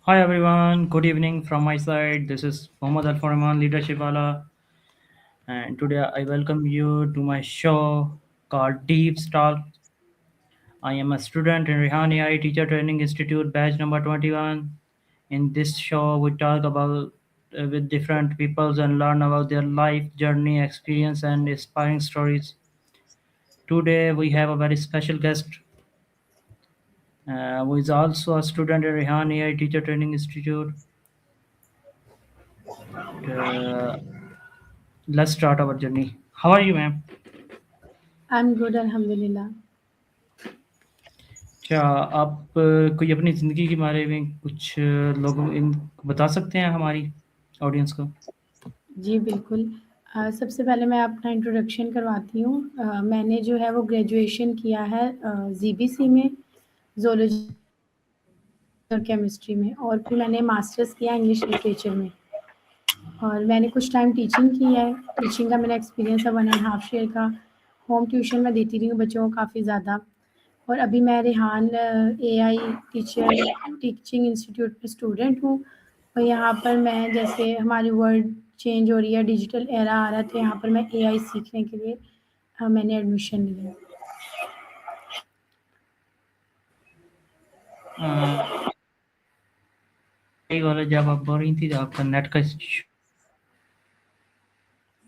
Hi everyone, good evening from my side. This is Mohammad Al Farman, Leadership Wala, and today I welcome you to my show called Deep Talk. I am a student in Rihani AI Teacher Training Institute, batch number 21. In this show, we talk about with different peoples and learn about their life journey, experience, and inspiring stories. Today, we have a very special guest who is also a student at Rihani AI Teacher Training Institute. Uh, let's start our journey. How are you, ma'am? I'm good, Alhamdulillah. क्या आप कोई अपनी ज़िंदगी के बारे में कुछ लोगों इन बता सकते हैं हमारी ऑडियंस को? जी, बिल्कुल। सबसे पहले मैं अपना इंट्रोडक्शन करवाती हूँ। मैंने जो है वो ग्रेजुएशन किया है ज़ीबीसी में, ज़ूलॉजी और केमिस्ट्री में और फिर मैंने मास्टर्स किया इंग्लिश लिटरेचर में और मैंने कुछ टाइम टीचिंग की है। टीचिंग का मेरा एक्सपीरियंस है 1 एंड हाफ ईयर का। होम ट्यूशन मैं देती रही हूँ बच्चों को काफ़ी ज़्यादा और अभी मैं रेहान एआई टीचिंग इंस्टीट्यूट में स्टूडेंट हूँ और यहाँ पर मैं जैसे हमारी वर्ल्ड चेंज हो रही है, डिजिटल एरा आ रहा है, तो यहाँ पर मैं एआई सीखने के लिए मैंने एडमिशन लिया है। कई वाला जब आप बोल रही थी तो आपका नेट का इश्यू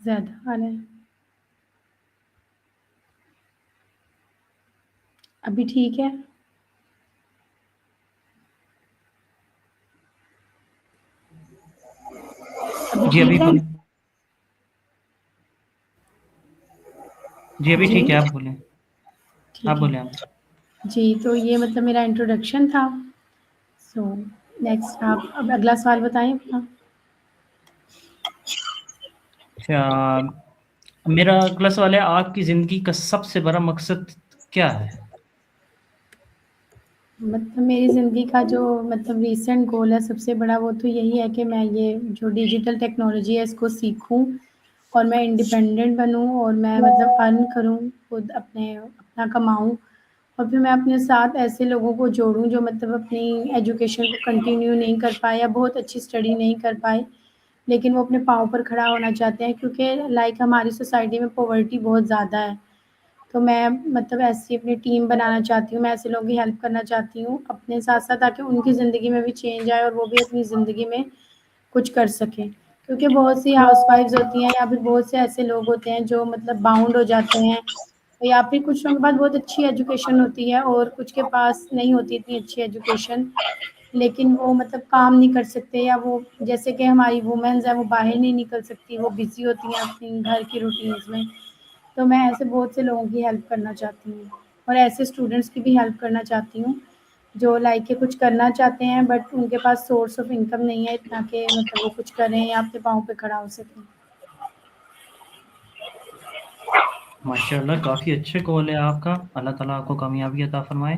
ज़्यादा आ रहा है। अभी ठीक है? अभी जी, अभी ठीक है? बोलें। जी, अभी जी, ठीक है, आप बोलें। आप ठीक है। बोलें आप। जी, तो ये मतलब मेरा इंट्रोडक्शन था। सो नेक्स्ट आप अब अगला सवाल बताएँ अपना। अच्छा, मेरा अगला सवाल है आपकी ज़िंदगी का सबसे बड़ा मकसद क्या है? मतलब मेरी ज़िंदगी का जो मतलब रीसेंट गोल है सबसे बड़ा वो तो यही है कि मैं ये जो डिजिटल टेक्नोलॉजी है इसको सीखूँ और मैं इंडिपेंडेंट बनूँ और मैं मतलब अर्न करूँ, खुद अपना कमाऊँ और फिर मैं अपने साथ ऐसे लोगों को जोड़ूँ जो मतलब अपनी एजुकेशन को कंटिन्यू नहीं कर पाए या बहुत अच्छी स्टडी नहीं कर पाए, लेकिन वो अपने पाँव पर खड़ा होना चाहते हैं क्योंकि लाइक हमारी सोसाइटी में पॉवर्टी बहुत ज़्यादा है। तो मैं मतलब ऐसी अपनी टीम बनाना चाहती हूँ, मैं ऐसे लोगों की हेल्प करना चाहती हूँ अपने साथ-साथ ताकि उनकी ज़िंदगी में भी चेंज आए और वो भी अपनी ज़िंदगी में कुछ कर सकें। क्योंकि बहुत सी हाउसवाइफ्स होती हैं या फिर बहुत से ऐसे लोग होते हैं जो मतलब बाउंड हो जाते हैं या फिर कुछ लोगों के पास बहुत अच्छी एजुकेशन होती है और कुछ के पास नहीं होती इतनी अच्छी एजुकेशन, लेकिन वो मतलब काम नहीं कर सकते या वो जैसे कि हमारी वुमेन्स हैं वो बाहर नहीं निकल सकती, वो बिज़ी होती हैं अपनी घर की रूटीन्स में। तो मैं ऐसे बहुत से लोगों की हेल्प करना चाहती हूँ और ऐसे स्टूडेंट्स की भी हेल्प करना चाहती हूँ, जो लाइक के कुछ करना चाहते हैं बट उनके पास सोर्स ऑफ इनकम नहीं है इतना कि मतलब वो कुछ करें या अपने पाँव पे खड़ा हो सकें। माशाल्लाह काफ़ी अच्छे गोल है आपका, अल्लाह ताला आपको कामयाबी अता फ़रमाए।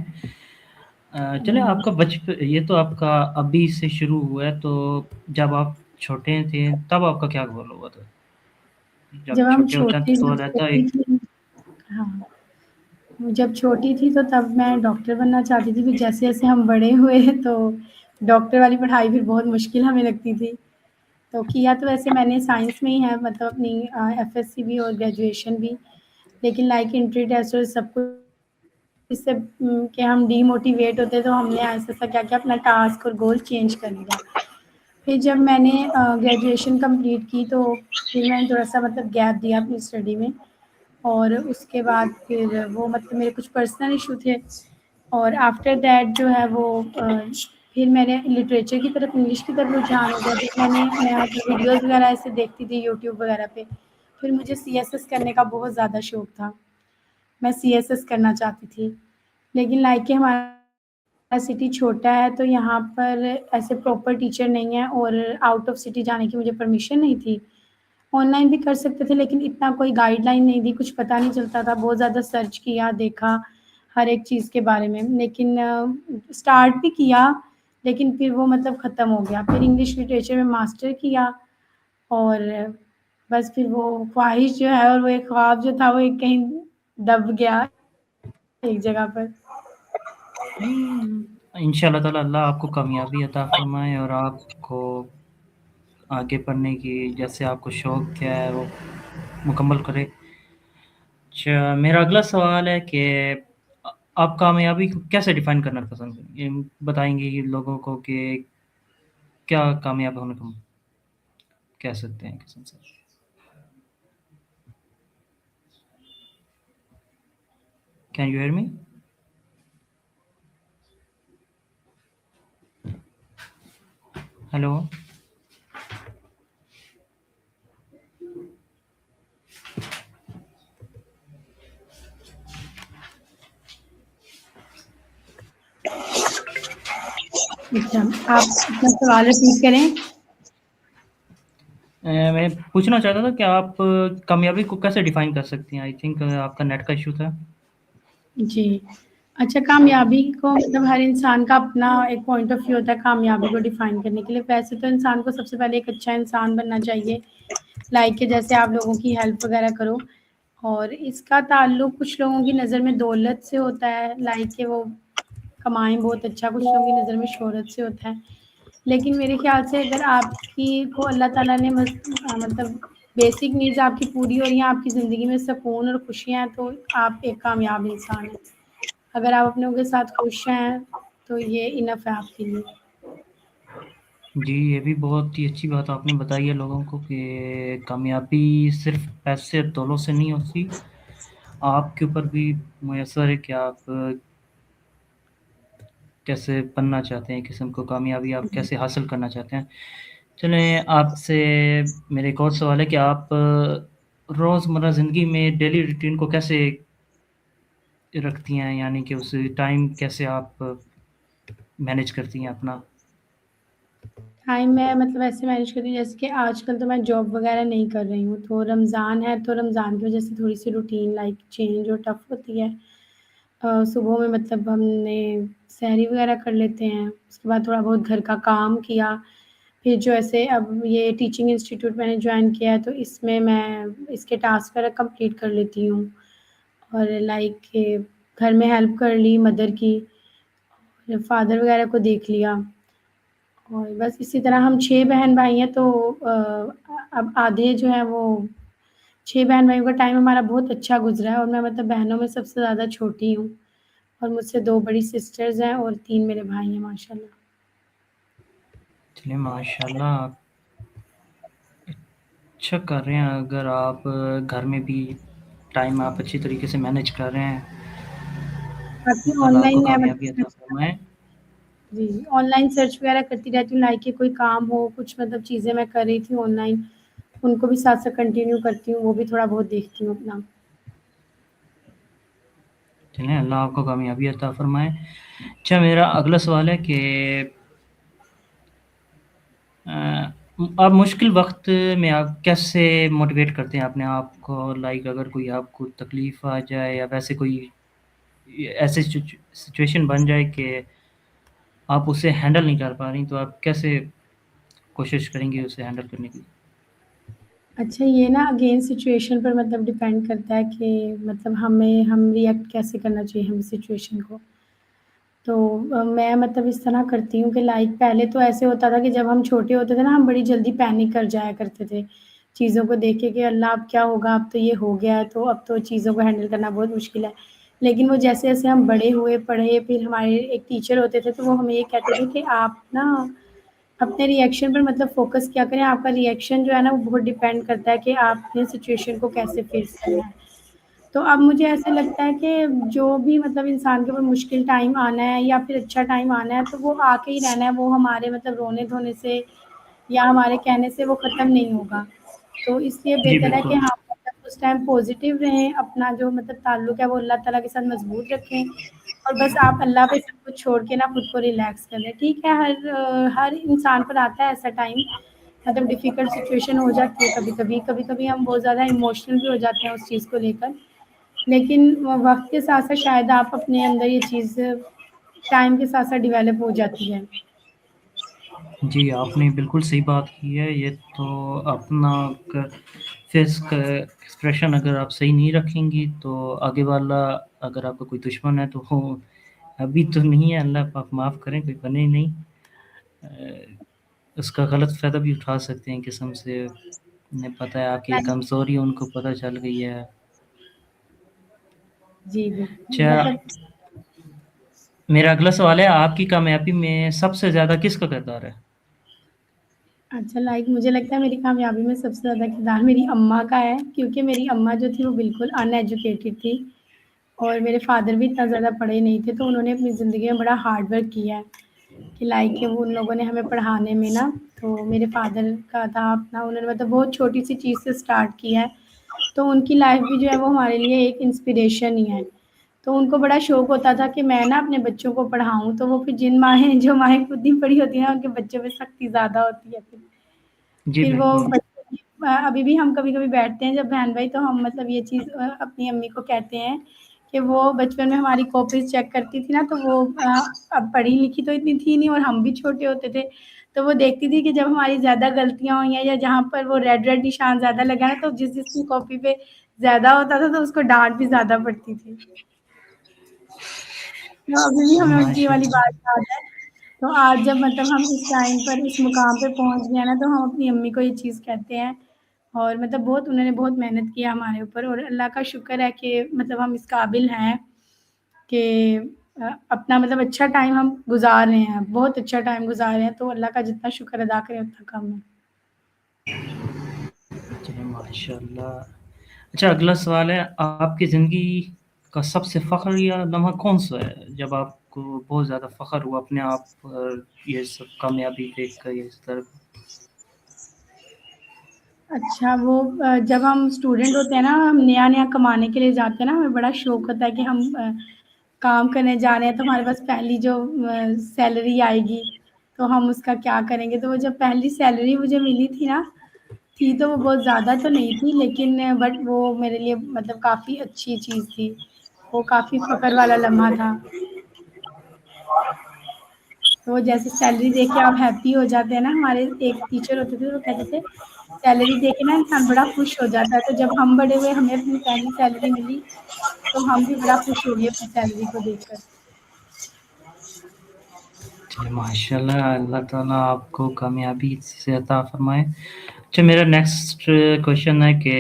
चलें आमीन। आपका ये तो आपका अभी से शुरू हुआ है, तो जब आप छोटे थे तब आपका क्या गोल हुआ था? जब जब हम छोटे होते हैं छोटी तो जब रहता है छोटी थी हाँ, जब छोटी थी तो तब मैं डॉक्टर बनना चाहती थी, फिर जैसे-जैसे हम बड़े हुए तो डॉक्टर वाली पढ़ाई फिर बहुत मुश्किल हमें लगती थी। तो किया तो वैसे मैंने साइंस में ही है मतलब अपनी एफएससी भी और ग्रेजुएशन भी, लेकिन लाइक एंट्री टेस्ट और सब कुछ इससे कि हम डीमोटिवेट होते तो हमने ऐसा-ऐसा क्या-क्या अपना टास्क और गोल चेंज कर लिया। फिर जब मैंने ग्रेजुएशन कंप्लीट की तो फिर मैंने थोड़ा-सा मतलब गैप दिया अपनी स्टडी में और उसके बाद फिर वो मतलब मेरे कुछ पर्सनल इश्यू थे और आफ्टर दैट जो है वो फिर मैंने लिटरेचर की तरफ इंग्लिश की तरफ रुझान हो गया। फिर मैं मतलब वीडियोज़ वगैरह ऐसे देखती थी यूट्यूब वगैरह पे। फिर मुझे सीएसएस करने का बहुत ज़्यादा शौक था। मैं सीएसएस करना चाहती थी। लेकिन लाइक कि हमारा सिटी छोटा है तो यहाँ पर ऐसे प्रॉपर टीचर नहीं है और आउट ऑफ सिटी जाने की मुझे परमिशन नहीं थी। ऑनलाइन भी कर सकते थे लेकिन इतना कोई गाइडलाइन नहीं थी, कुछ पता नहीं चलता था। बहुत ज़्यादा सर्च किया, देखा हर एक चीज़ के बारे में। लेकिन स्टार्ट भी किया लेकिन फिर वो मतलब ख़त्म हो गया। फिर इंग्लिश लिटरेचर में मास्टर किया और बस फिर वो ख़्वाहिश जो है और वो एक ख़्वाब जो था वो एक कहीं दब गया एक जगह पर। इंशाल्लाह ताला अल्लाह आपको कामयाबी अता फ़रमाए और आपको आगे बढ़ने की जैसे आपको शौक क्या है वो मुकम्मल करें। अच्छा, मेरा अगला सवाल है कि आप कामयाबी को कैसे डिफ़ाइन करना पसंद करेंगे? बताएँगे कि लोगों को कि क्या कामयाब होने को कह सकते हैं किस्म से? Can you hear me? Hello? अच्छा, आप अपना सवाल रिपीट करें? मैं पूछना चाहता था कि आप कामयाबी को कैसे डिफ़ाइन कर सकती हैं? आई थिंक आपका नेट का इश्यू था। जी। अच्छा, कामयाबी को मतलब हर इंसान का अपना एक पॉइंट ऑफ व्यू होता है कामयाबी को डिफ़ाइन करने के लिए। वैसे तो इंसान को सबसे पहले एक अच्छा इंसान बनना चाहिए, लाइक कि जैसे आप लोगों की हेल्प वग़ैरह करो, और इसका ताल्लुक कुछ लोगों की नज़र में दौलत से होता है, लाइक कि वो कमाएँ बहुत अच्छा, कुछ लोगों की नज़र में शोहरत से होता है। लेकिन मेरे ख़्याल से अगर आपकी को अल्लाह ताला ने मतलब बेसिक नीड्स आपकी पूरी हो रही हैं, आपकी ज़िंदगी में सुकून और खुशियाँ हैं, तो आप एक कामयाब इंसान हैं। अगर आप अपनों के साथ खुश हैं, तो ये इनफ है आपके लिए। जी, ये भी बहुत ही अच्छी बात आपने बताई है लोगों को कि कामयाबी सिर्फ़ पैसे और दौलत से नहीं होती, आपके ऊपर भी मुयस्सर है कि आप कैसे बनना चाहते हैं, किस्म को कामयाबी आप कैसे हासिल करना चाहते हैं। चलें आपसे मेरा एक और सवाल है कि आप रोज़मर्रा ज़िंदगी में डेली रूटीन को कैसे रखती हैं? यानी कि उस टाइम कैसे आप मैनेज करती हैं अपना? टाइम मैं मतलब ऐसे मैनेज करती हूँ जैसे कि आजकल तो मैं जॉब वग़ैरह नहीं कर रही हूँ, तो रमज़ान है, तो रमज़ान की वज़ह से थोड़ी-सी रूटीन लाइक चेंज और टफ़ होती है। सुबह में मतलब हमने सहरी वग़ैरह कर लेते हैं, उसके बाद थोड़ा बहुत घर का काम किया, फिर जो ऐसे अब ये टीचिंग इंस्टीट्यूट मैंने जॉइन किया है, तो इसमें मैं इसके टास्क वग़ैरह कंप्लीट कर लेती हूँ, और लाइक के घर में हेल्प कर ली मदर की, फिर फादर वग़ैरह को देख लिया, और बस इसी तरह हम 6 बहन-भाई हैं, तो अब आधे जो हैं वो 6 बहन-भाइयों का टाइम हमारा बहुत अच्छा गुज़रा है, और मैं मतलब बहनों में सबसे ज़्यादा छोटी हूँ, और मुझसे 2 बड़ी सिस्टर्स हैं और 3 मेरे भाई हैं माशाल्लाह। चलिए माशाल्लाह आप अच्छा कर रहे हैं अगर आप घर में भी टाइम आप अच्छी तरीके से मैनेज कर रहे हैं। बाकी अल्लाह ताला ऑनलाइन आपको मैं कामयाबी मतलब अता फ़रमाए। जी, ऑनलाइन सर्च वग़ैरह करती रहती हूँ, लाइक कि कोई काम हो, कुछ मतलब चीज़ें मैं कर रही थी ऑनलाइन, उनको भी साथ-साथ कंटिन्यू करती हूँ, वो भी थोड़ा बहुत देखती हूँ अपना। चलें अल्लाह आपको कामयाबी अता फ़रमाए। अच्छा मेरा अगला सवाल है कि अ, आप मुश्किल वक़्त में आप कैसे मोटिवेट करते हैं अपने आप को? लाइक अगर कोई आपको तकलीफ़ आ जाए या वैसे कोई ऐसी सिचुएशन बन जाए कि आप उसे हैंडल नहीं कर पा रही, तो आप कैसे कोशिश करेंगी उसे हैंडल करने की? अच्छा, ये ना अगेन सिचुएशन पर मतलब डिपेंड करता है कि मतलब हम रिएक्ट कैसे करना चाहिए हमें सिचुएशन को। तो मैं मतलब इस तरह करती हूँ कि लाइक पहले तो ऐसे होता था कि जब हम छोटे होते थे ना, हम बड़ी जल्दी पैनिक कर जाया करते थे, चीज़ों को देख के कि अल्लाह अब क्या होगा? अब तो ये हो गया है, तो अब तो चीज़ों को हैंडल करना बहुत मुश्किल है। लेकिन वो जैसे-जैसे हम बड़े हुए, पढ़े, फिर हमारे एक टीचर होते थे, तो वो हमें ये कहते थे कि आप ना अपने रिएक्शन पर मतलब फ़ोकस किया करें, आपका रिएक्शन जो है ना, वो बहुत डिपेंड करता है कि आपने सिचुएशन को कैसे फ़ेस करना है। तो अब मुझे ऐसा लगता है कि जो भी मतलब इंसान के ऊपर मुश्किल टाइम आना है या फिर अच्छा टाइम आना है, तो वो आके ही रहना है, वो हमारे मतलब रोने-धोने से या हमारे कहने से वो ख़त्म नहीं होगा। तो इसलिए जी, बेहतर है कि बिल्कुल। हम मतलब उस टाइम पॉज़िटिव रहें, अपना जो मतलब ताल्लुक है वो अल्लाह ताला के साथ मज़बूत रखें, और बस आप अल्लाह पे सब कुछ छोड़ के ना खुद को रिलैक्स कर लें। ठीक है, हर इंसान पर आता है ऐसा टाइम, मतलब डिफ़िकल्ट सिचुएशन हो जाती है कभी-कभी, कभी-कभी हम बहुत ज़्यादा इमोशनल भी हो जाते हैं उस चीज़ को लेकर। लेकिन वक़्त के साथ-साथ शायद आप अपने अंदर ये चीज़ टाइम के साथ-साथ डेवलप हो जाती है। जी, आपने बिल्कुल सही बात की है। ये तो अपना क फेस का एक्सप्रेशन अगर आप सही नहीं रखेंगी, तो आगे वाला अगर आपका कोई दुश्मन है, तो वो अभी तो नहीं है, अल्लाह पाक माफ़ करें, कोई बने ही नहीं। उसका गलत फ़ायदा भी उठा सकते हैं किस्म से। उन्हें पता है आपकी लाइक कमज़ोरी उनको पता चल गई है। जी, बिल्कुल अच्छा, मतलब मेरा अगला सवाल है, आपकी कामयाबी में सबसे ज़्यादा किसका किरदार है? अच्छा लाइक मुझे लगता है मेरी कामयाबी में सबसे ज़्यादा किरदार मेरी अम्मा का है, क्योंकि मेरी अम्मा जो थी वो बिल्कुल अनएजुकेटेड थी और मेरे फ़ादर भी इतना ज़्यादा पढ़े नहीं थे, तो उन्होंने अपनी ज़िंदगी में बड़ा हार्ड वर्क किया है कि लाइक वो उन लोगों ने हमें पढ़ाने में ना, तो मेरे फ़ादर का था अपना, उन्होंने मतलब बहुत छोटी-सी चीज़ से स्टार्ट किया है, तो उनकी लाइफ़ भी जो है वो हमारे लिए एक इंस्पिरेशन ही है। तो उनको बड़ा शौक होता था कि मैं ना अपने बच्चों को पढ़ाऊँ, तो वो फिर जिन माएँ जो माएँ खुद नहीं पढ़ी होती हैं ना, उनके बच्चों पे सख्ती ज़्यादा होती है जी, फिर वो बिल्कुल। बच्चों की अभी भी हम कभी-कभी बैठते हैं जब बहन-भाई तो हम मतलब ये चीज़ अपनी अम्मी को कहते हैं कि वो बचपन में हमारी कॉपीज़ चेक करती थी ना तो वो अब पढ़ी-लिखी तो इतनी थी नहीं और हम भी छोटे होते थे। तो वो देखती थी कि जब हमारी ज़्यादा गलतियाँ हुई हैं या जहाँ पर वो रेड-रेड निशान ज़्यादा लगा ना तो जिस-जिसकी कॉपी पे ज़्यादा होता था तो उसको डाँट भी ज़्यादा पड़ती थी। तो अभी भी हमें उनकी ये वाली बात माशाल्लाह। याद है। तो आज जब मतलब हम इस टाइम पर इस मुकाम पे पहुँच गए हैं ना, तो हम अपनी अम्मी को ये चीज़ कहते हैं और मतलब बहुत उन्होंने बहुत मेहनत किया हमारे ऊपर और अल्लाह का शुक्र है कि मतलब हम इस काबिल हैं कि अपना मतलब अच्छा टाइम हम गुज़ार रहे हैं, बहुत अच्छा टाइम गुज़ार रहे हैं, तो अल्लाह का जितना शुक्र अदा करें उतना कम है। चलिए माशाल्लाह। अच्छा, अगला सवाल है, आपकी ज़िंदगी का सबसे फ़ख्र या लम्हा कौन-सा है? जब आपको बहुत ज़्यादा फ़ख्र हुआ अपने आप पर, ये सब कामयाबी देखकर, ये इस तरह? अच्छा वो जब हम स्टूडेंट होते हैं ना, हम नया-नया कमाने के लिए जाते हैं ना, हमें बड़ा शौक होता है कि हम काम करने जा रहे हैं, तो हमारे पास पहली जो सैलरी आएगी, तो हम उसका क्या करेंगे? तो वो जब पहली सैलरी मुझे मिली थी ना, थी तो वो बहुत ज़्यादा तो नहीं थी, लेकिन बट वो मेरे लिए मतलब काफ़ी अच्छी चीज़ थी। वो काफ़ी फ़ख्र वाला लम्हा था। तो वो जैसे सैलरी देख के आप हैप्पी हो जाते हैं ना, हमारे एक टीचर होते थे, वो कहते थे, सैलरी देख के ना इंसान बड़ा खुश हो जाता है। तो जब हम बड़े हुए, हमें अपनी पहली सैलरी मिली, तो हम भी बड़ा खुश हो गए अपनी सैलरी को देखकर। चलिए माशाल्लाह, अल्लाह ताला आपको कामयाबी से अता फ़रमाए। अच्छा, मेरा नेक्स्ट क्वेश्चन है कि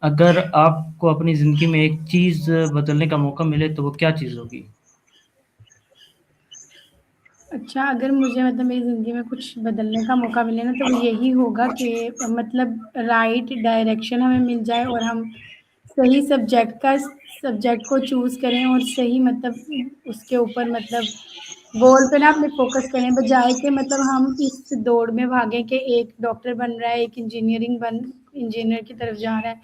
अगर आपको अपनी ज़िंदगी में एक चीज़ बदलने का मौका मिले, तो वो क्या चीज़ होगी? अच्छा, अगर मुझे मतलब मेरी ज़िंदगी में कुछ बदलने का मौका मिले ना, तो वो यही होगा कि मतलब राइट डायरेक्शन हमें मिल जाए और हम सही सब्जेक्ट को चूज़ करें और सही मतलब उसके ऊपर मतलब गोल पे ना अपने फ़ोकस करें, बजाए कि मतलब हम इस दौड़ में भागें कि एक डॉक्टर बन रहा है, एक इंजीनियर की तरफ जा रहा है।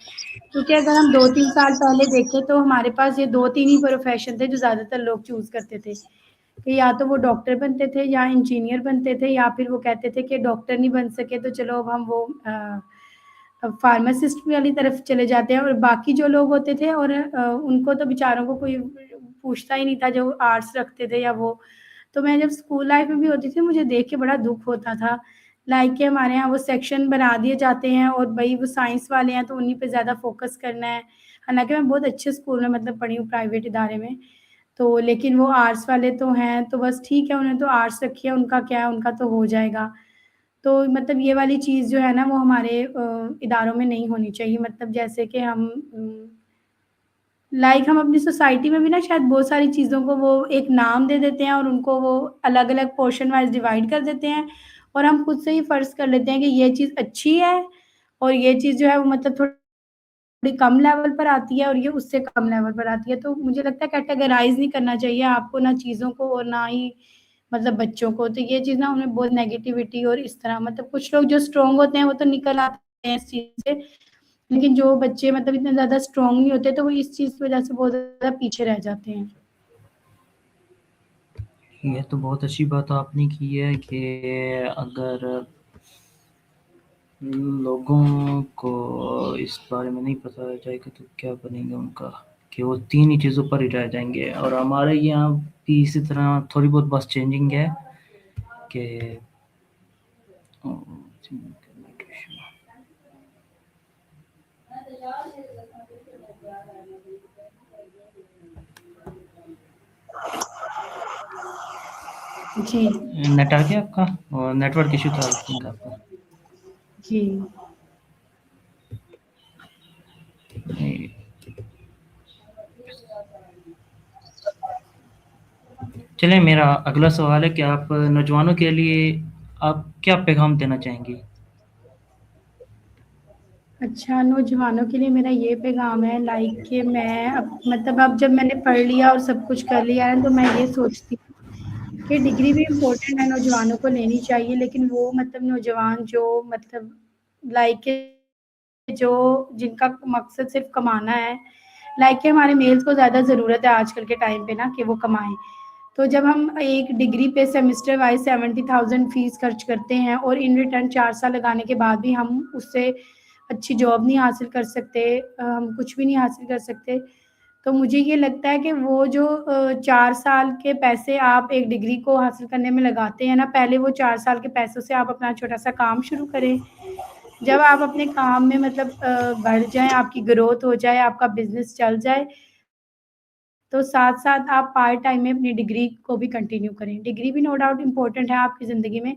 क्योंकि अगर हम 2-3 साल पहले देखें, तो हमारे पास ये 2-3 ही प्रोफ़ेशन थे जो ज़्यादातर लोग चूज़ करते थे। कि या तो वो डॉक्टर बनते थे या इंजीनियर बनते थे या फिर वो कहते थे कि डॉक्टर नहीं बन सके तो चलो अब हम वो फार्मासिस्ट वाली तरफ चले जाते हैं और बाकी जो लोग होते थे और उनको तो बेचारों को कोई पूछता ही नहीं था जो आर्ट्स रखते थे या वो। तो मैं जब स्कूल लाइफ में भी होती थी मुझे देख के बड़ा दुःख होता था। लाइक कि हमारे यहाँ वो सेक्शन बना दिए जाते हैं और भई वो साइंस वाले हैं तो उन्हीं पे ज़्यादा फ़ोकस करना है। हालाँकि मैं बहुत अच्छे स्कूल में मतलब पढ़ी हूँ प्राइवेट इदारे में। तो लेकिन वो आर्ट्स वाले तो हैं, तो बस ठीक है, उन्हें तो आर्ट्स रखी है, उनका क्या है, उनका तो हो जाएगा। तो मतलब ये वाली चीज़ जो है ना, वो हमारे इदारों में नहीं होनी चाहिए। मतलब जैसे कि हम लाइक हम अपनी सोसाइटी में भी ना शायद बहुत सारी चीज़ों को वो एक नाम दे देते हैं और उनको वो अलग-अलग पोर्शन वाइज़ डिवाइड कर देते हैं और हम खुद से ही फ़र्ज़ कर लेते हैं कि ये चीज़ अच्छी है और ये चीज़ जो है वो मतलब थोड़ी कम लेवल पर आती है और ये उससे कम लेवल पर आती है। तो मुझे लगता है कैटेगराइज़ नहीं करना चाहिए आपको ना चीज़ों को और ना ही मतलब बच्चों को। तो ये चीज़ ना उन्हें बहुत नेगेटिविटी और इस तरह मतलब कुछ लोग जो स्ट्रॉन्ग होते हैं वो तो निकल आते हैं इस चीज़ से। लेकिन जो बच्चे मतलब इतने ज़्यादा स्ट्रॉन्ग नहीं होते तो वो इस चीज़ की वज़ह से बहुत ज़्यादा पीछे रह जाते हैं। ये तो बहुत अच्छी बात आपने की है कि अगर लोगों को इस बारे में नहीं पता जाएगा तो क्या बनेगा उनका, कि वो 3 ही चीज़ों पर ही रह जाएँगे। और हमारे यहाँ भी इसी तरह थोड़ी बहुत बस चेंजिंग है कि जी, नेट आ गया आपका? और नेटवर्क इशू था आई थिंक आपका। जी। नहीं, चलिए मेरा अगला सवाल है कि आप नौजवानों के लिए आप क्या पैगाम देना चाहेंगी? अच्छा, नौजवानों के लिए मेरा ये पैगाम है लाइक कि मैं अब मतलब अब जब मैंने पढ़ लिया और सब कुछ कर लिया है, तो मैं ये सोचती हूँ कि डिग्री भी इम्पोर्टेंट है, नौजवानों को लेनी चाहिए, लेकिन वो मतलब नौजवान जो मतलब लाइक के जो जिनका मकसद सिर्फ़ कमाना है, लाइक कि हमारे मेल्स को ज़्यादा ज़रूरत है आजकल के टाइम पे ना कि वो कमाएँ। तो जब हम एक डिग्री पे सेमेस्टर वाइज़ 70,000 फीस खर्च करते हैं और इन रिटर्न 4 साल लगाने के बाद भी हम उससे अच्छी जॉब नहीं हासिल कर सकते, हम कुछ भी नहीं हासिल कर सकते। तो मुझे ये लगता है कि वो जो 4 साल के पैसे आप एक डिग्री को हासिल करने में लगाते हैं ना, पहले वो 4 साल के पैसों से आप अपना छोटा-सा काम शुरू करें। जब आप अपने काम में मतलब बढ़ जाएँ, आपकी ग्रोथ हो जाए, आपका बिज़नेस चल जाए, तो साथ-साथ आप पार्ट टाइम में अपनी डिग्री को भी कंटिन्यू करें। डिग्री भी नो डाउट इम्पोर्टेंट है आपकी ज़िंदगी में,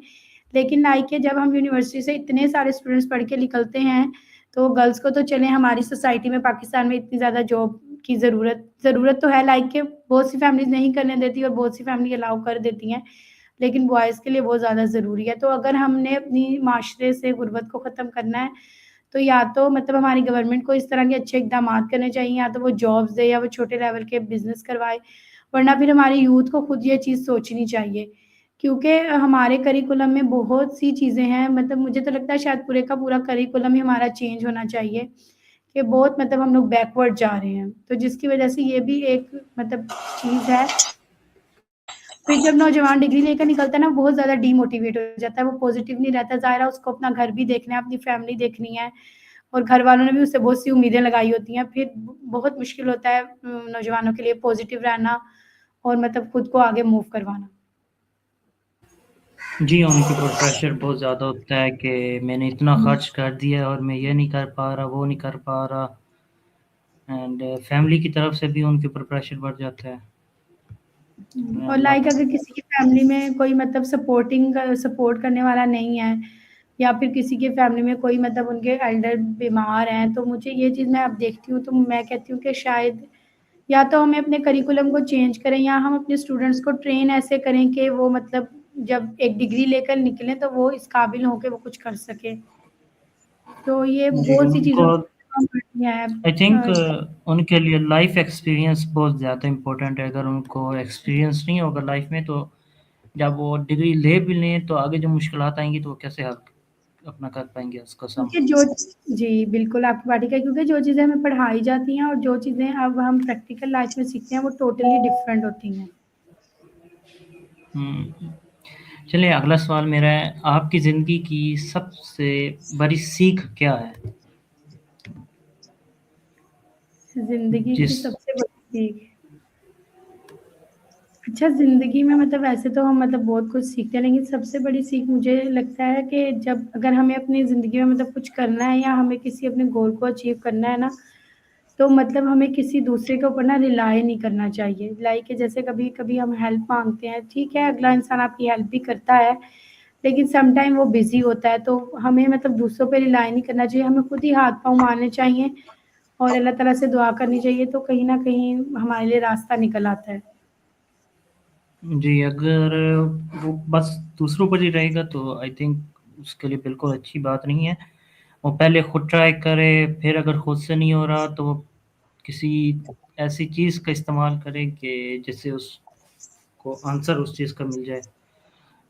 लेकिन लाइक है जब हम यूनिवर्सिटी से इतने सारे स्टूडेंट्स पढ़ के निकलते हैं, तो गर्ल्स को तो चलें हमारी सोसाइटी में पाकिस्तान में इतनी ज़्यादा जॉब की ज़रूरत तो है लाइक के बहुत सी फैमिलीज़ नहीं करने देती और बहुत सी फैमिली अलाउ कर देती हैं, लेकिन बॉयज़ के लिए बहुत ज़्यादा ज़रूरी है। तो अगर हमने अपनी माशरे से गुर्बत को ख़त्म करना है, तो या तो मतलब हमारी गवर्नमेंट को इस तरह के अच्छे इक़दामात करने चाहिए, या तो वो जॉब्स दे या वो छोटे लेवल के बिज़नेस करवाए, वरना फिर हमारे यूथ को खुद ये चीज़ सोचनी चाहिए। क्योंकि हमारे करिकुलम में बहुत सी चीज़ें हैं, मतलब मुझे तो लगता है शायद पूरे का पूरा करिकुलम ही हमारा चेंज होना चाहिए, कि बहुत मतलब हम लोग बैकवर्ड जा रहे हैं। तो जिसकी वज़ह से ये भी एक मतलब चीज़ है। फिर जब नौजवान डिग्री लेकर निकलता है ना, बहुत ज़्यादा डीमोटिवेट हो जाता है, वो पॉज़िटिव नहीं रहता, ज़ाहिर है उसको अपना घर भी देखना है, अपनी फैमिली देखनी है और घर वालों ने भी उससे बहुत सी उम्मीदें लगाई होती हैं। फिर ब बहुत मुश्किल होता है नौजवानों के लिए पॉज़िटिव रहना और मतलब खुद को आगे मूव करवाना। जी, उनके ऊपर प्रेशर बहुत ज़्यादा होता है कि मैंने इतना हुँ, खर्च कर दिया और मैं ये नहीं कर पा रहा, वो नहीं कर पा रहा एंड फैमिली की तरफ से भी उनके ऊपर प्रेशर बढ़ जाता है। और अल्लाह लाइक अगर किसी की फैमिली में कोई मतलब सपोर्ट करने वाला नहीं है या फिर किसी के फैमिली में कोई मतलब उनके एल्डर बीमार हैं, तो मुझे ये चीज़ मैं अब देखती हूँ, तो मैं कहती हूँ कि शायद या तो हमें अपने करिकुलम को चेंज करें या हम अपने स्टूडेंट्स को ट्रेन ऐसे करें कि वो मतलब जब एक डिग्री लेकर निकलें तो वो इस काबिल हों कि वो कुछ कर सकें। तो ये जी, बहुत सी उनको चीज़ों पे काम करनी है। आई थिंक उनके लिए लाइफ़ एक्सपीरियंस बहुत ज़्यादा इम्पोर्टेंट है। अगर उनको एक्सपीरियंस नहीं होगा लाइफ़ में तो जब वो डिग्री ले भी लें तो आगे जो मुश्किलात आएँगी तो वो कैसे हल अपना कर पाएँगे उसका क्योंकि सामना? जो जी, बिल्कुल आपकी बात ठीक है क्योंकि जो चीज़ें हमें पढ़ाई जाती हैं और जो चीज़ें अब हम प्रैक्टिकल लाइफ़ में सीखते हैं, वो टोटली डिफरेंट होती हैं। हुँ। चलिए अगला सवाल मेरा है, आपकी ज़िंदगी की सबसे बड़ी सीख क्या है? ज़िंदगी की जिस सबसे बड़ी सीख अच्छा ज़िंदगी में मतलब वैसे तो हम मतलब बहुत कुछ सीखते हैं, लेकिन सबसे बड़ी सीख मुझे लगता है कि जब अगर हमें अपनी ज़िंदगी में मतलब कुछ करना है या हमें किसी अपने गोल को अचीव करना है ना, तो मतलब हमें किसी दूसरे के ऊपर ना रिलाय नहीं करना चाहिए। लाइक जैसे कभी-कभी हम हेल्प माँगते हैं, ठीक है, अगला इंसान आपकी हेल्प भी करता है, लेकिन सम टाइम वो बिज़ी होता है, तो हमें मतलब दूसरों पे रिलाय नहीं करना चाहिए, हमें खुद ही हाथ-पाँव मारने चाहिए और अल्लाह ताला से दुआ करनी चाहिए, तो कहीं न कहीं हमारे लिए रास्ता निकल आता है। जी, अगर वो बस दूसरों पर ही रहेगा तो आई थिंक उसके लिए बिल्कुल अच्छी बात नहीं है। वो पहले खुद ट्राई करे, फिर अगर खुद से नहीं हो रहा तो वो किसी ऐसी चीज़ का इस्तेमाल करे कि जिससे उसको आंसर उस चीज़ का मिल जाए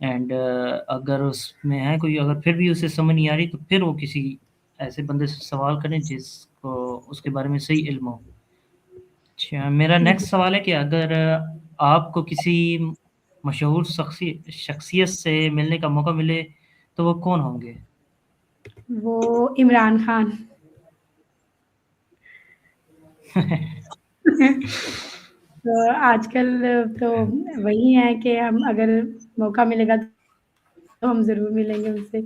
एंड अगर उसमें है कोई अगर फिर भी उसे समझ नहीं आ रही तो फिर वो किसी ऐसे बंदे से सवाल करें जिसको उसके बारे में सही इल्म हो। अच्छा, मेरा जी, नेक्स्ट सवाल है कि अगर आपको किसी मशहूर शख्सियत से मिलने का मौका मिले, तो वो कौन होंगे? वो इमरान खान। तो आजकल तो वही है कि हम अगर मौका मिलेगा तो हम ज़रूर मिलेंगे उनसे।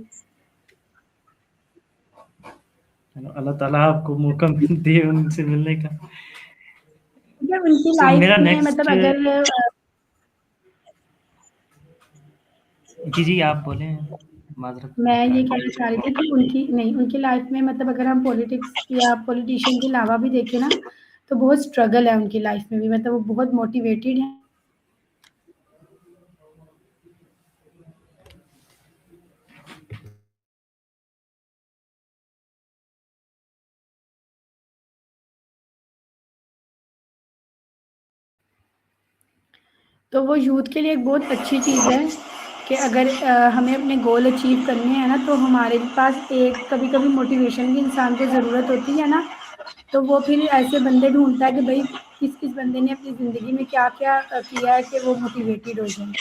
चलो अल्लाह ताला आपको मौका दे उनसे मिलने का। मतलब उनकी तो मेरा लाइफ़ में नेक्स्ट मतलब अगर जी, आप बोलें, माज़रत मैं ये चाहता कहना चाह रही थी कि उनकी लाइफ़ में मतलब अगर हम पॉलिटिक्स या पॉलिटिशियन के अलावा भी देखें ना, तो बहुत स्ट्रगल है उनकी लाइफ़ में भी, मतलब वो बहुत मोटिवेटेड हैं। तो वो यूथ के लिए एक बहुत अच्छी चीज़ है कि अगर हमें अपने गोल अचीव करने हैं ना, तो हमारे पास एक कभी-कभी मोटिवेशन की इंसान को ज़रूरत होती है ना, तो वो फिर ऐसे बंदे ढूँढता है कि भई किस-किस बंदे ने अपनी ज़िंदगी में क्या-क्या किया है कि वो मोटिवेटेड हो जाएँ।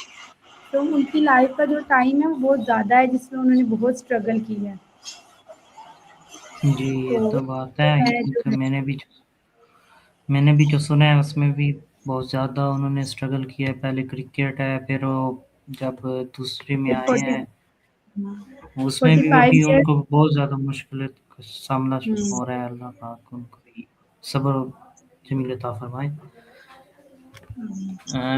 तो उनकी लाइफ़ का जो टाइम है वो बहुत ज़्यादा है जिसमें उन्होंने बहुत स्ट्रगल की है। हूँ। जी, तो ये तो बात तो है, मैं जो क्योंकि है मैंने भी जो सुना है उसमें भी बहुत ज़्यादा उन्होंने स्ट्रगल किया है। पहले क्रिकेट है, फिर वो जब दूसरे में फिर आए हैं, हाँ, उसमें भी 45 अभी ईयर्स उनको बहुत ज़्यादा मुश्किल का सामना हुँ। हो रहा है। अल्लाह पाक उनको भी सब्र जमील अता फरमाए।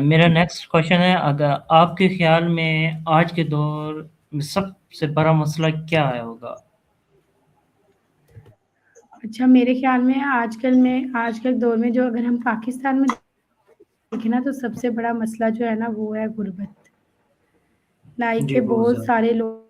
मेरा नेक्स्ट क्वेश्चन है, अगर आपके ख़्याल में आज के दौर में सबसे बड़ा मसला क्या है होगा? अच्छा मेरे ख़्याल में आजकल दौर में जो अगर हम पाकिस्तान में देखें ना तो सबसे बड़ा मसला जो है ना वो है गुर्बत। लाइक जी, के बहुत बहुत ज़्यादा। सारे लोग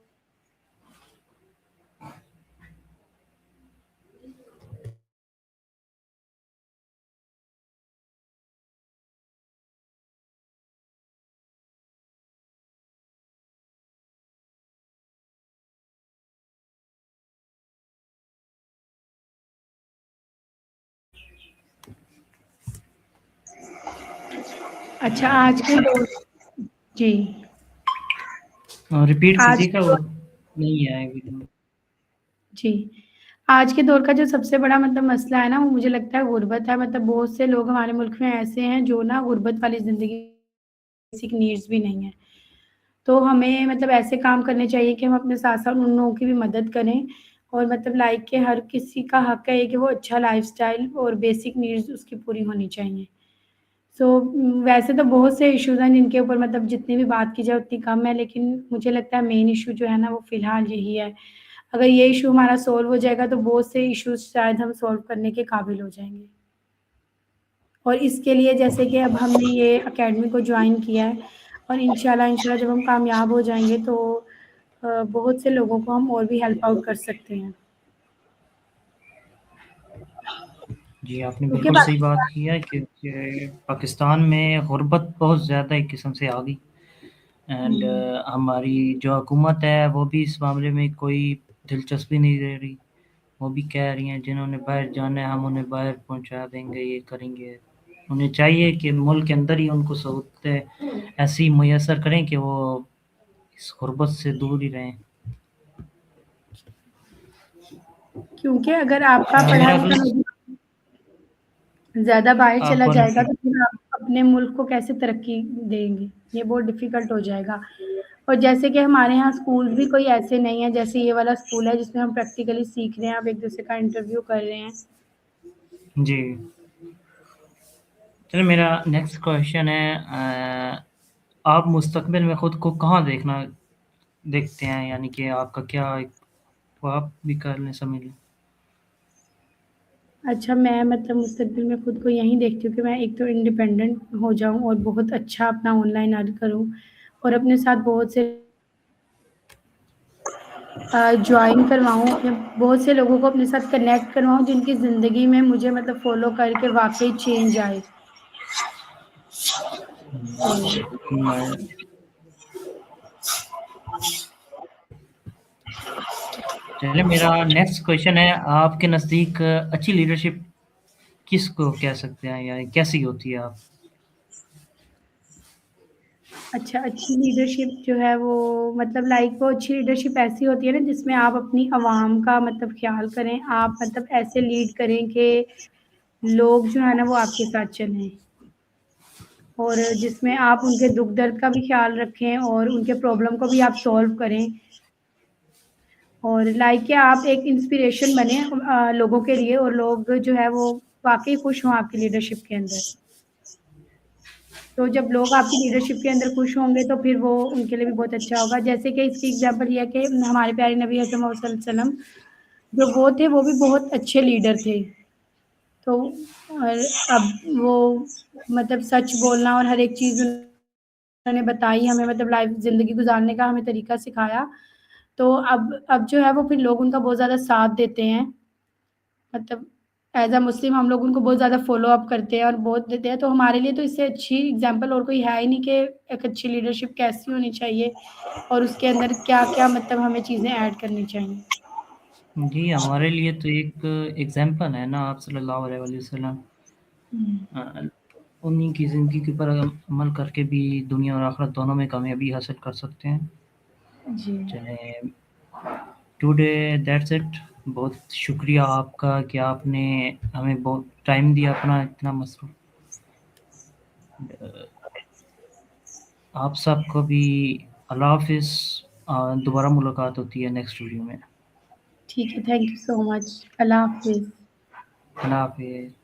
अच्छा आज के दौर जी, रिपीट आज कीजिएगा, के वो दौर नहीं आया वीडियो। जी, आज के दौर का जो सबसे बड़ा मतलब मसला है ना वो मुझे लगता है गुर्बत है। मतलब बहुत से लोग हमारे मुल्क में ऐसे हैं जो ना गुर्बत वाली ज़िंदगी बेसिक नीड्स भी नहीं है। तो हमें मतलब ऐसे काम करने चाहिए कि हम अपने साथ-साथ उन लोगों की भी मदद करें और मतलब लाइक के हर किसी का हक है कि वो अच्छा लाइफ़स्टाइल और बेसिक नीड्स उसकी पूरी होनी चाहिए। सो वैसे तो बहुत से इश्यूज़ हैं जिनके ऊपर मतलब जितनी भी बात की जाए उतनी कम है, लेकिन मुझे लगता है मेन इश्यू जो है ना वो फ़िलहाल यही है। अगर ये इश्यू हमारा सॉल्व हो जाएगा तो बहुत से इश्यूज़ शायद हम सॉल्व करने के काबिल हो जाएँगे। और इसके लिए जैसे कि अब हमने ये अकेडमी को जॉइन किया है और इंशाल्लाह जब हम कामयाब हो जाएँगे तो बहुत से लोगों को हम और भी हेल्प आउट कर सकते हैं। जी, आपने क्योंकि बिल्कुल सही बात पाकिस्तान की है कि पाकिस्तान में गुर्बत बहुत ज़्यादा एक किस्म से आ गई। एंड हुँ, हमारी जो हुकूमत है वो भी इस मामले में कोई दिलचस्पी नहीं ले रही। वो भी कह रही हैं जिन्होंने बाहर जाना है हम उन्हें बाहर पहुँचा देंगे, ये करेंगे। उन्हें चाहिए कि मुल्क के अंदर ही उनको सहूलतें ऐसी मुयस्सर करें कि वो इस गुर्बत से दूर ही रहें। क्योंकि अगर आपका मेरा पढ़ा-लिखा अगला लोग ज़्यादा बाहर आप चला बोलें जाएगा प्लीज़। तो फिर आप अपने मुल्क को कैसे तरक्की देंगे? ये बहुत डिफ़िकल्ट हो जाएगा। और जैसे कि हमारे यहाँ स्कूल भी कोई ऐसे नहीं है, जैसे ये वाला स्कूल है जिसमें हम प्रैक्टिकली सीख रहे हैं, अब एक-दूसरे का इंटरव्यू कर रहे हैं। जी। चलिए, मेरा नेक्स्ट क्वेश्चन है, आप मुस्तक़बिल में खुद को कहाँ देखते हैं? यानी कि आपका क्या एक ख्वाब भी कर लें, समझ लें। अच्छा मैं मतलब मुस्तकबिल में खुद को यहीं देखती हूँ कि मैं एक तो इंडिपेंडेंट हो जाऊँ और बहुत अच्छा अपना ऑनलाइन अर्न करूँ और अपने साथ बहुत से जॉइन करवाऊँ, अपने बहुत से लोगों को अपने साथ कनेक्ट करवाऊँ जिनकी ज़िंदगी में मुझे मतलब फ़ॉलो करके वाक़ई चेंज आए। मैं चलिए, मेरा नेक्स्ट क्वेश्चन है, आपके नज़दीक अच्छी लीडरशिप किसको कह सकते हैं या कैसी होती है आप? अच्छा, अच्छी लीडरशिप जो है वो मतलब लाइक वो अच्छी लीडरशिप ऐसी होती है ना जिसमें आप अपनी आवाम का मतलब ख़्याल करें, आप मतलब ऐसे लीड करें कि लोग जो है ना वो आपके साथ चलें। और जिसमें आप उनके दुःख दर्द का भी ख़्याल रखें और उनके प्रॉब्लम को भी आप सॉल्व करें और लाइक क्या आप एक इंस्पिरेशन बने लोगों के लिए और लोग जो है वो वाक़ई खुश हों आपकी लीडरशिप के अंदर। تو جب لوگ آپ کی لیڈرشپ کے اندر خوش ہوں گے تو پھر وہ ان کے لیے بھی بہت اچھا ہوگا. جیسے کہ اس کی ایگزامپل یہ ہے کہ ہمارے پیارے نبی حضرت محمد صلی اللہ علیہ وسلم جو وہ تھے وہ بھی بہت اچھے لیڈر تھے. تو اور اب وہ مطلب سچ بولنا اور ہر ایک چیز انہوں نے بتائی ہمیں, مطلب لائف زندگی گزارنے کا ہمیں طریقہ سکھایا. تو اب جو ہے وہ پھر لوگ ان کا بہت زیادہ ساتھ دیتے ہیں. مطلب ایز اے مسلم ہم لوگ ان کو بہت زیادہ فالو اپ کرتے ہیں اور بہت دیتے ہیں. تو ہمارے لیے تو اس سے اچھی اگزامپل اور کوئی ہے ہی نہیں کہ ایک اچھی لیڈرشپ کیسی ہونی چاہیے اور اس کے اندر کیا کیا مطلب ہمیں چیزیں ایڈ کرنی چاہیے. جی ہمارے لیے تو ایک ایگزامپل ہے نا آپ صلی اللہ علیہ وآلہ وسلم. آ، انہیں کی زندگی کے اوپر عمل کر کے بھی دنیا اور آخرت دونوں میں کامیابی حاصل کر سکتے ہیں. جی چلیں ٹوڈے دیٹس اٹ. بہت شکریہ آپ کا کہ آپ نے ہمیں بہت ٹائم دیا اپنا اتنا مصروف. آپ سب کو بھی اللہ حافظ. دوبارہ ملاقات ہوتی ہے نیکسٹ ویڈیو میں. ٹھیک ہے, تھینک یو سو مچ. اللہ حافظ. اللہ حافظ.